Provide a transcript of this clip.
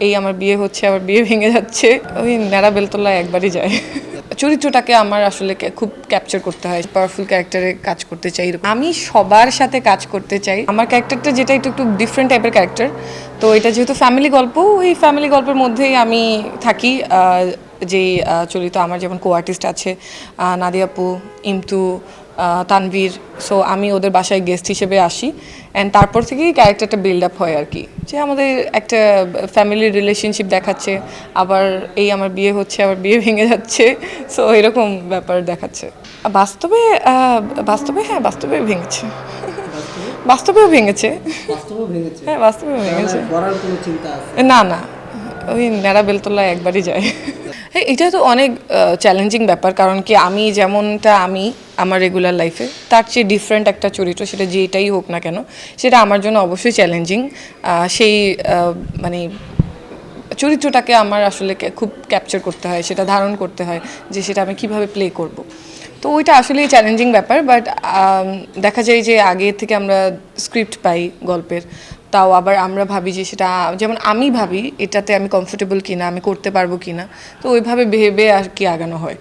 এই আমার বিয়ে হচ্ছে, আবার বিয়ে ভেঙে যাচ্ছে, ওই ন্যাড়া বেলতলা একবারই যায়। চরিত্রটাকে আমার আসলে খুব ক্যাপচার করতে হয়, পাওয়ারফুল ক্যারেক্টারে কাজ করতে চাই। আমি সবার সাথে কাজ করতে চাই। আমার ক্যারেক্টারটা যেটা একটু একটু ডিফারেন্ট টাইপের ক্যারেক্টার, তো এটা যেহেতু ফ্যামিলি গল্প, ওই ফ্যামিলি গল্পের মধ্যেই আমি থাকি। যেই চরিত্র আমার যেমন কো আর্টিস্ট আছে নাদিয়া আপু, ইমতু, তানভীর, সো আমি ওদের বাসায় গেস্ট হিসেবে আসি অ্যান্ড তারপর থেকেই ক্যারেক্টারটা বিল্ড আপ হয় আর কি, যে আমাদের একটা ফ্যামিলির রিলেশনশিপ দেখাচ্ছে, আবার এই আমার বিয়ে হচ্ছে, আবার বিয়ে ভেঙে যাচ্ছে, সো এরকম ব্যাপার দেখাচ্ছে। বাস্তবে বাস্তবে হ্যাঁ, বাস্তবে ভেঙেছে, বাস্তবেও ভেঙেছে, হ্যাঁ বাস্তবেও ভেঙেছে। না না, ওই ন্যাড়া বেলতলা একবারই যায়। হ্যাঁ, এটা তো অনেক চ্যালেঞ্জিং ব্যাপার, কারণ কি আমি যেমনটা আমি আমার রেগুলার লাইফে, তার চেয়ে ডিফারেন্ট একটা চরিত্র, সেটা যেটাই হোক না কেন, সেটা আমার জন্য অবশ্যই চ্যালেঞ্জিং। সেই মানে চরিত্রটাকে আমার আসলে খুব ক্যাপচার করতে হয়, সেটা ধারণ করতে হয়, যে সেটা আমি কিভাবে প্লে করব। তো ওইটা আসলেই চ্যালেঞ্জিং ব্যাপার, বাট দেখা যায় যে আগে থেকে আমরা স্ক্রিপ্ট পাই গল্পের, তাও আবার আমরা ভাবি যে সেটা, যেমন আমি ভাবি এটাতে আমি কমফোর্টেবল কিনা, আমি করতে পারবো কিনা, তো ওইভাবে ভেবে আর কি আগানো হয়।